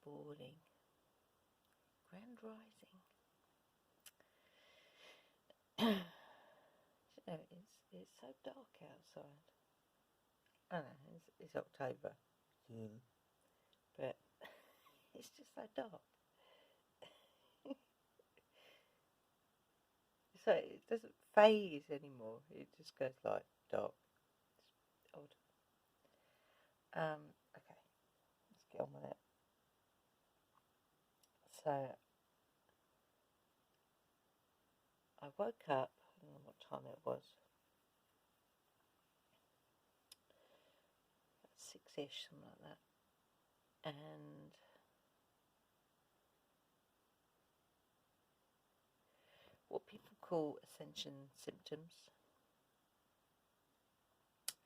boarding. Grand rising. You know, it's so dark outside. I know, it's October. But it's just so dark. So it doesn't phase anymore. It just goes like dark. It's odd. Okay, let's get on with it. So I woke up, I don't know what time it was, about 6-ish, something like that. And what people call ascension symptoms,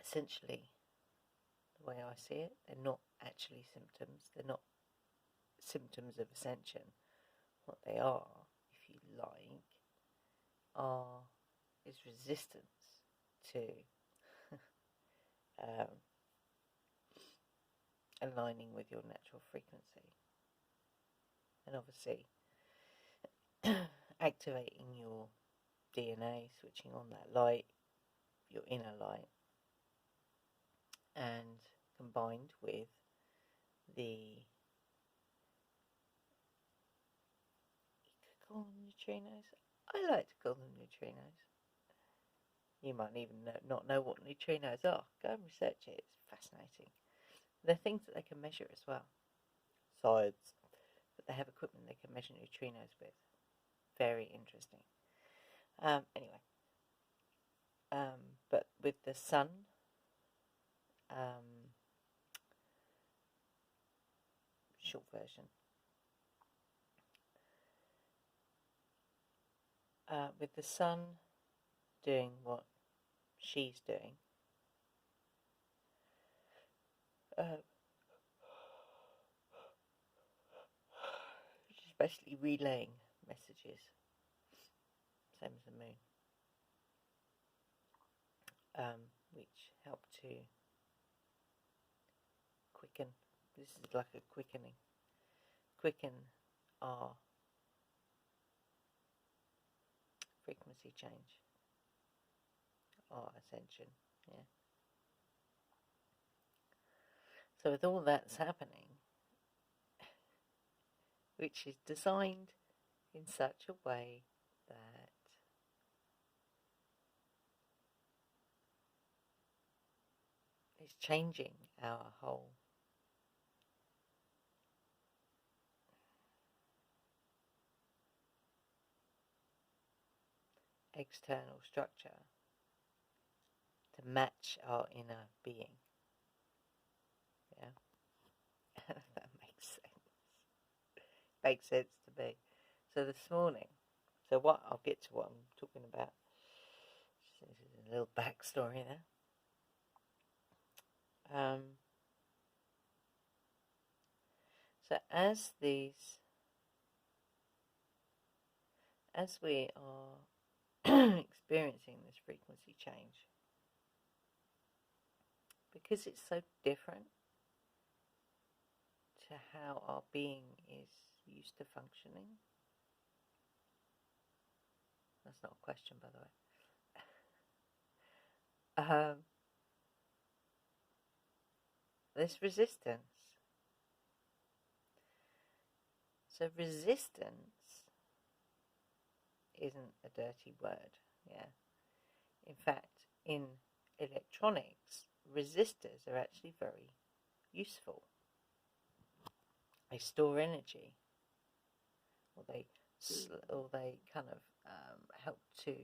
essentially, the way I see it, they're not actually symptoms. They're not symptoms of ascension. What they are, if you like, is resistance to aligning with your natural frequency, and obviously activating your DNA, switching on that light, your inner light, and combined with the, you could call them neutrinos. I like to call them neutrinos. You might even not know what neutrinos are. Go and research it. It's fascinating. They're things that they can measure as well. Science. But they have equipment they can measure neutrinos with. Very interesting. Anyway. But with the sun, short version, with the sun doing what she's doing, which is basically relaying messages, same as the moon, which help to quicken. This is like a quicken our frequency change, our ascension. Yeah. So with all that's happening, which is designed in such a way that it's changing our whole external structure to match our inner being. Yeah, that makes sense. Makes sense to me. So this morning, I'll get to what I'm talking about. This is a little backstory there. So as we are experiencing this frequency change, because it's so different to how our being is used to functioning. That's not a question, by the way. There's resistance. So resistance isn't a dirty word, yeah. In fact, in electronics, resistors are actually very useful. They store energy, or they kind of help to.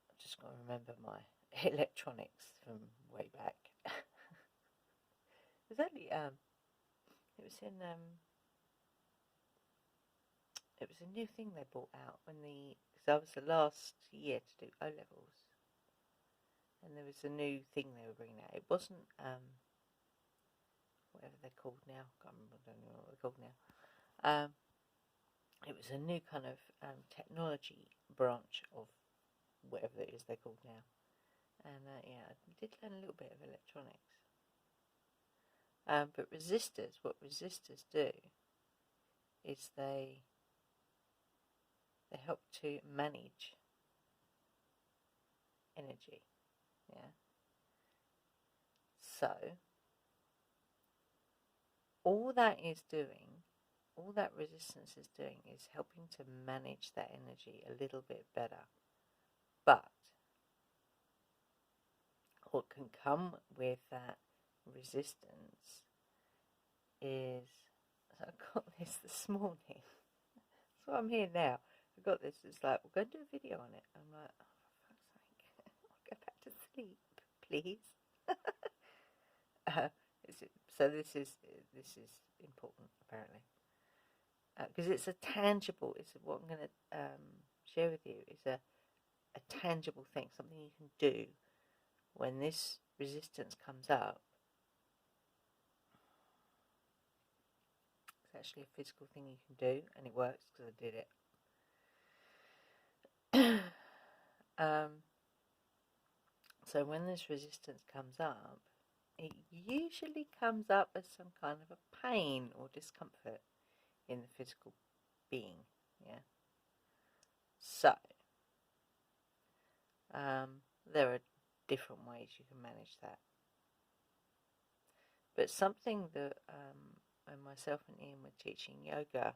I've just got to remember my electronics from way back. It was only it was a new thing they brought out because I was the last year to do O-levels, and there was a new thing they were bringing out. It wasn't whatever they're called now. I don't know what they're called now. It was a new kind of technology branch of whatever it is they're called now. And yeah, I did learn a little bit of electronics. But resistors, what resistors do is they help to manage energy. Yeah. So all that resistance is doing is helping to manage that energy a little bit better. But what can come with that resistance is, so I got this morning. So I'm here now. I got this. It's like, we're going to do a video on it. I'm like, oh, for fuck's sake, I'll go back to sleep, please. So this is important, apparently, because it's a tangible. It's what I'm going to share with you. Is a tangible thing, something you can do when this resistance comes up. It's actually a physical thing you can do, and it works because I did it. So when this resistance comes up, it usually comes up as some kind of a pain or discomfort in the physical being. Yeah. So there are different ways you can manage that. But something that when myself and Ian were teaching yoga,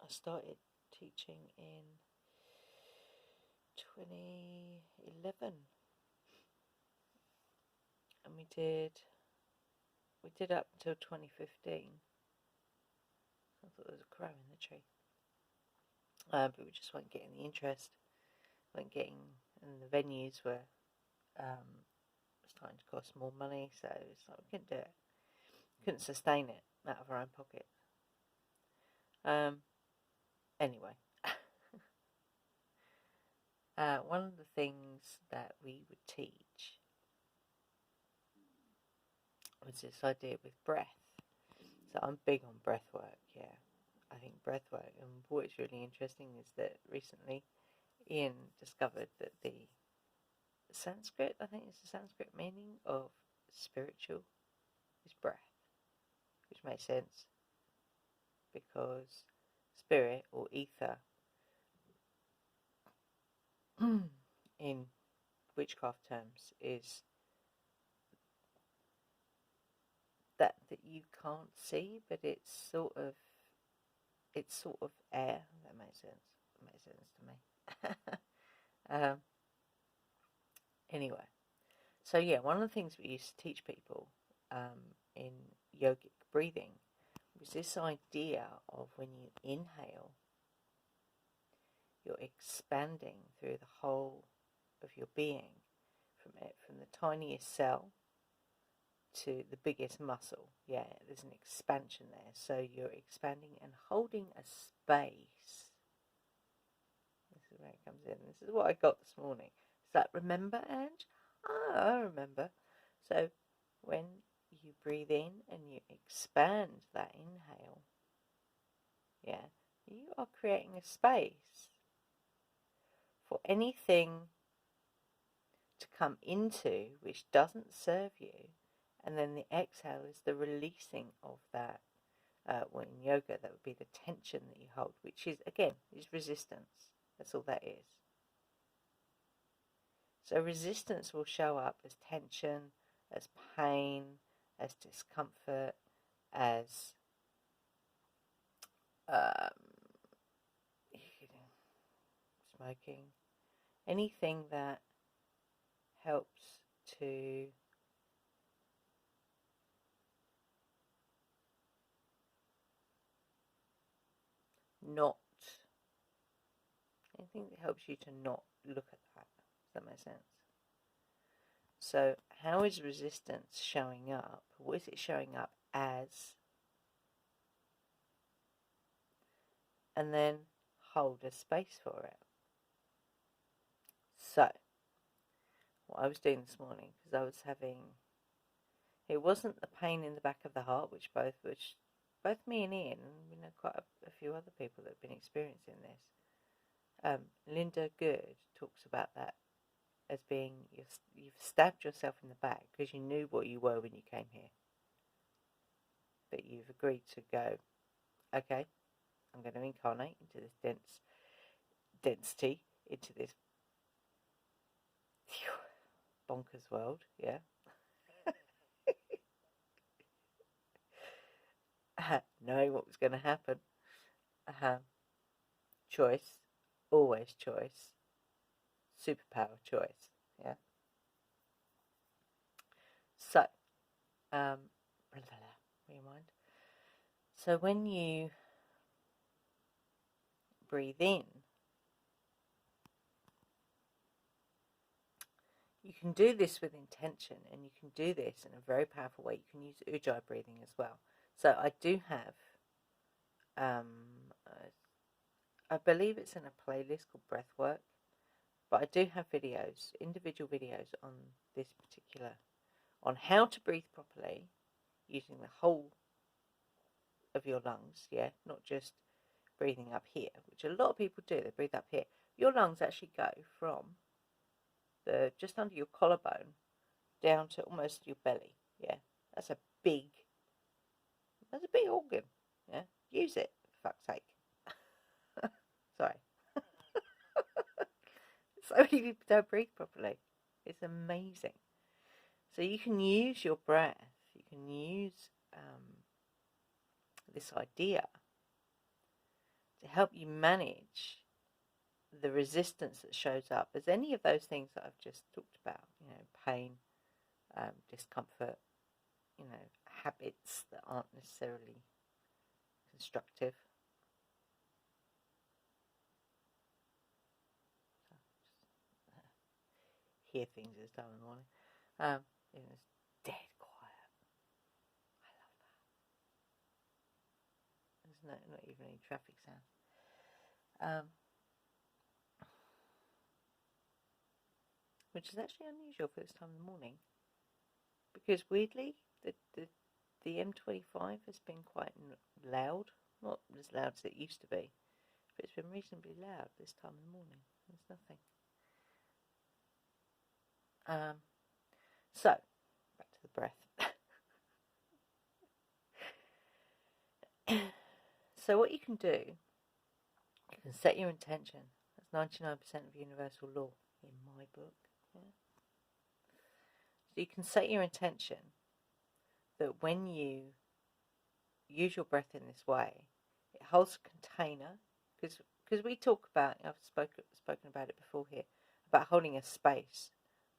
I started teaching in 2011, and we did up until 2015. I thought there was a crow in the tree, but we just weren't getting the interest, and the venues were starting to cost more money, so it's like we couldn't do it, couldn't sustain it out of our own pocket. Anyway, one of the things that we would teach was this idea with breath. So I'm big on breath work, yeah. I think breath work, and what's really interesting is that recently Ian discovered that the Sanskrit, I think it's the Sanskrit meaning of spiritual is breath, which makes sense because spirit or ether in witchcraft terms is that you can't see, but it's sort of air. That makes sense. That makes sense to me. Anyway, so yeah, one of the things we used to teach people in yogic breathing was this idea of when you inhale, you're expanding through the whole of your being, from the tiniest cell to the biggest muscle. Yeah, there's an expansion there. So you're expanding and holding a space. This is where it comes in. This is what I got this morning. It's like, remember, Ange? Oh, I remember. So when you breathe in and you expand that inhale, yeah, you are creating a space for anything to come into which doesn't serve you, and then the exhale is the releasing of that. Well, in yoga, that would be the tension that you hold, which is, again, is resistance. That's all that is. So resistance will show up as tension, as pain, as discomfort, as smoking, anything that helps to not, anything that helps you to not look at that. Does that make sense? So how is resistance showing up? What is it showing up as? And then hold a space for it. So what I was doing this morning, because I was having, it wasn't the pain in the back of the heart, which both me and Ian, and quite a few other people that have been experiencing this. Linda Good talks about that as being, you've stabbed yourself in the back because you knew what you were when you came here. But you've agreed to go, okay, I'm going to incarnate into this density, into this bonkers world, yeah. Knowing what was going to happen. Choice, always choice, superpower choice, yeah. So, rewind. So when you breathe in, you can do this with intention, and you can do this in a very powerful way. You can use ujjayi breathing as well. So I do have, I believe it's in a playlist called Breathwork, but I do have videos, individual videos on this particular, on how to breathe properly using the whole of your lungs, yeah, not just breathing up here, which a lot of people do. They breathe up here. Your lungs actually go from the just under your collarbone down to almost your belly. Yeah, that's a big organ. Yeah, use it for fuck's sake. Sorry. So many people don't breathe properly. It's amazing. So you can use your breath. You can use this idea to help you manage the resistance that shows up as any of those things that I've just talked about. Pain, discomfort, habits that aren't necessarily constructive. Hear things as done in the morning. It's dead quiet. I love that. There's not even any traffic sound. Which is actually unusual for this time of the morning, because weirdly the M25 has been quite loud, not as loud as it used to be, but it's been reasonably loud this time of the morning. There's nothing. So back to the breath. So what you can do, you can set your intention. That's 99% of universal law in my book. Yeah? So you can set your intention that when you use your breath in this way, it holds a container, because we talk about, I've spoken about it before here, about holding a space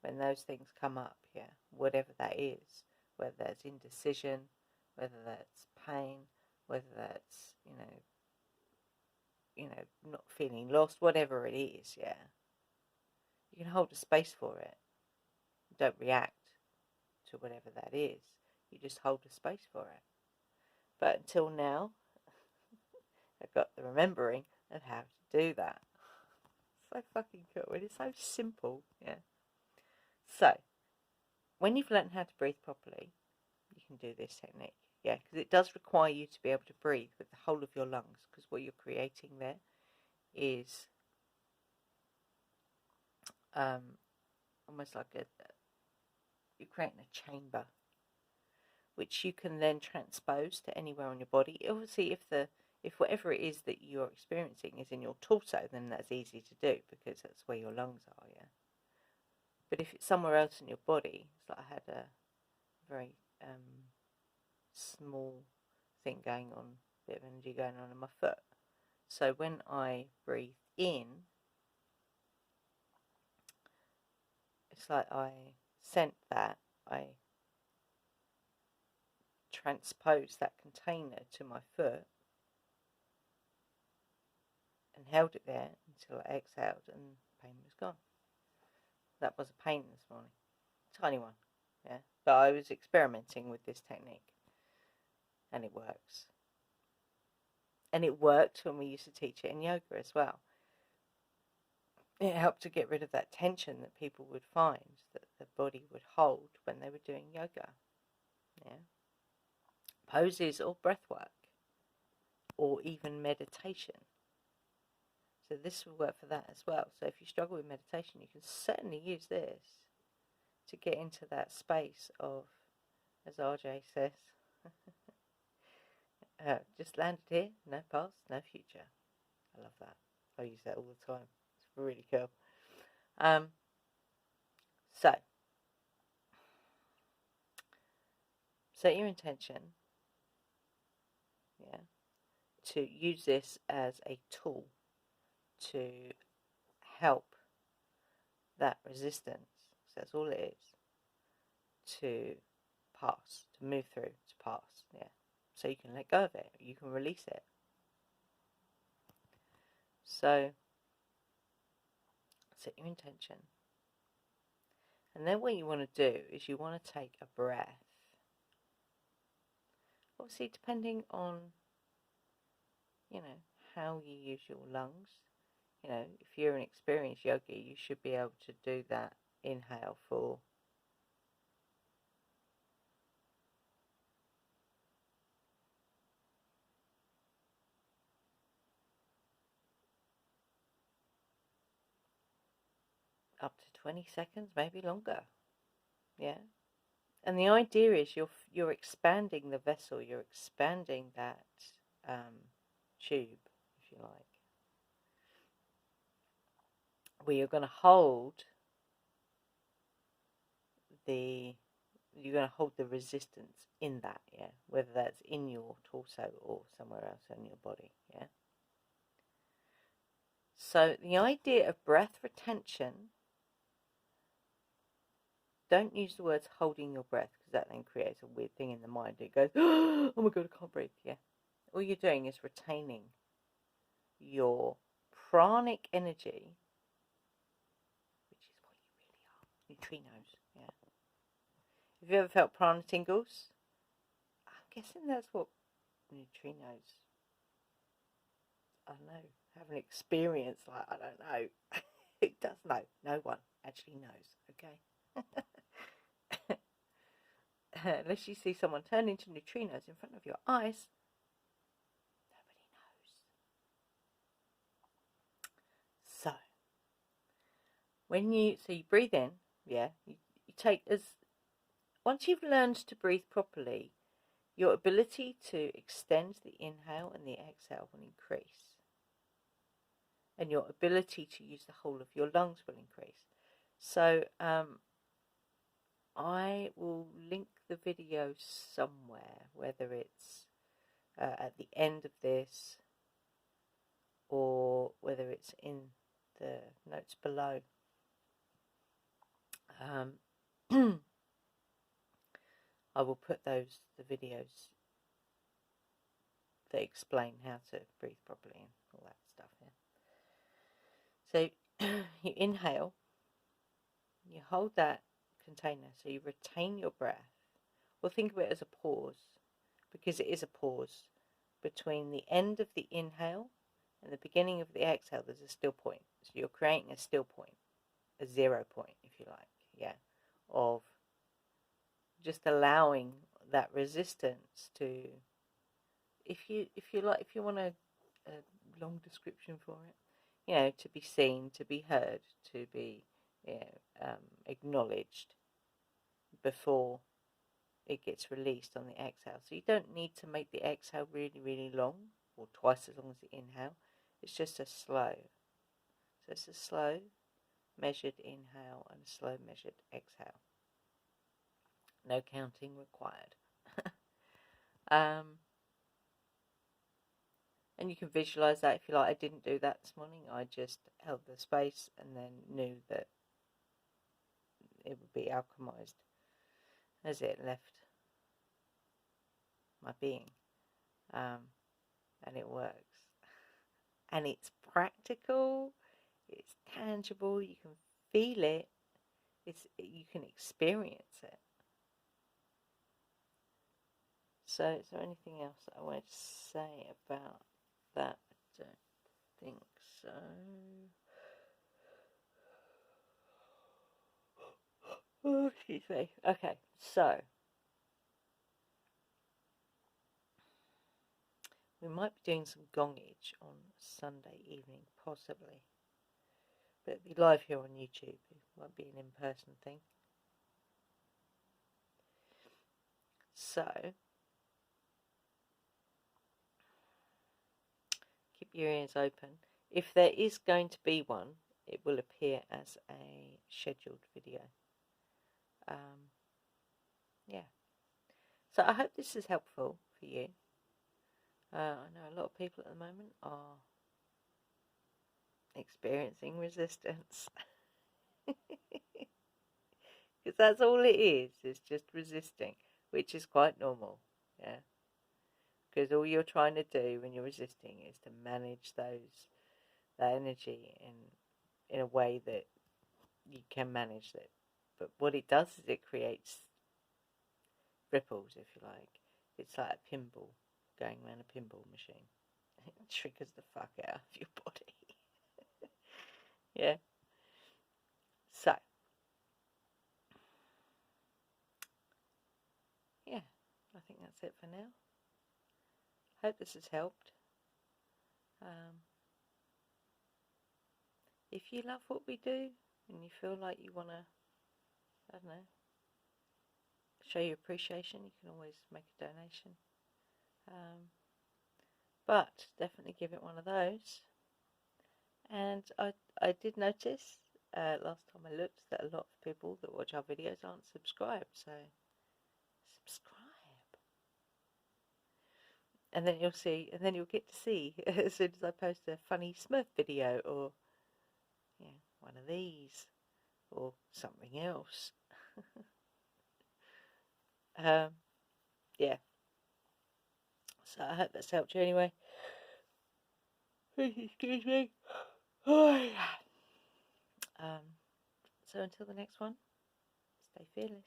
when those things come up, yeah, whatever that is, whether that's indecision, whether that's pain, whether that's, not feeling lost, whatever it is, yeah. You can hold a space for it. Don't react to whatever that is. You just hold a space for it. But until now, I've got the remembering of how to do that. So fucking cool. It is so simple, yeah. So, when you've learned how to breathe properly, you can do this technique, yeah, because it does require you to be able to breathe with the whole of your lungs, because what you're creating there is almost like you're creating a chamber, which you can then transpose to anywhere on your body. Obviously, if whatever it is that you're experiencing is in your torso, then that's easy to do because that's where your lungs are, yeah. But if it's somewhere else in your body, it's like I had a very small thing going on, a bit of energy going on in my foot. So when I breathe in, it's like I sent that, I transposed that container to my foot and held it there until I exhaled and pain was gone. That was a pain this morning. Tiny one, yeah. But I was experimenting with this technique and it works. And it worked when we used to teach it in yoga as well. It helped to get rid of that tension that people would find that the body would hold when they were doing yoga. Yeah. Poses or breath work or even meditation. So this will work for that as well. So if you struggle with meditation, you can certainly use this to get into that space of, as RJ says, just landed here, no past, no future. I love that. I use that all the time. It's really cool. So set your intention, yeah, to use this as a tool to help that resistance, so that's all it is, to pass, to move through, to pass, yeah. So you can let go of it, you can release it. So set your intention. And then what you want to do is you want to take a breath. Obviously, depending on, how you use your lungs. If you're an experienced yogi, you should be able to do that inhale for up to 20 seconds, maybe longer. Yeah. And the idea is you're expanding the vessel, you're expanding that tube, if you like, where you're going to hold the resistance in that, yeah, whether that's in your torso or somewhere else in your body, yeah. So the idea of breath retention, don't use the words holding your breath, because that then creates a weird thing in the mind. It goes, oh my god, I can't breathe, yeah. All you're doing is retaining your pranic energy, which is what you really are, neutrinos, yeah. Have you ever felt prana tingles? I'm guessing that's what neutrinos, I don't know, have an experience like, I don't know. Who does know? No one actually knows, okay? Unless you see someone turn into neutrinos in front of your eyes, nobody knows. So, you breathe in, yeah, you take once you've learned to breathe properly, your ability to extend the inhale and the exhale will increase. And your ability to use the whole of your lungs will increase. So, I will link the video somewhere, whether it's at the end of this or whether it's in the notes below. I will put the videos that explain how to breathe properly and all that stuff. Yeah. So you inhale, you hold that container, so you retain your breath. Well, think of it as a pause, because it is a pause between the end of the inhale and the beginning of the exhale. There's a still point, so you're creating a still point, a 0 point, if you like, yeah, of just allowing that resistance to, if you want a long description for it, to be seen, to be heard, to be acknowledged before it gets released on the exhale. So you don't need to make the exhale really, really long, or twice as long as the inhale. It's just a slow. So it's a slow, measured inhale and a slow, measured exhale. No counting required. And you can visualize that if you like. I didn't do that this morning. I just held the space and then knew that it would be alchemized as it left my being. And it works. And it's practical. It's tangible. You can feel it. You can experience it. So, is there anything else that I wanted to say about that? I don't think so. Oh, excuse me. Okay, so We might be doing some gongage on Sunday evening, possibly. But it'll be live here on YouTube. It won't be an in-person thing. So, keep your ears open. If there is going to be one, it will appear as a scheduled video. Yeah. So I hope this is helpful for you. I know a lot of people at the moment are experiencing resistance. Because that's all it is. It's just resisting, which is quite normal. Yeah. Because all you're trying to do when you're resisting is to manage that energy in a way that you can manage it. But what it does is it creates ripples, if you like. It's like a pinball, going around a pinball machine. It triggers the fuck out of your body. Yeah. So, yeah, I think that's it for now. Hope this has helped. If you love what we do and you feel like you want to, I don't know, show your appreciation, you can always make a donation. But definitely give it one of those. And I did notice last time I looked that a lot of people that watch our videos aren't subscribed, so subscribe. And then you'll see, and then you'll get to see as soon as I post a funny Smurf video or one of these or something else. Yeah. So I hope that's helped you anyway. Excuse me. Oh, yeah. So until the next one, stay fearless.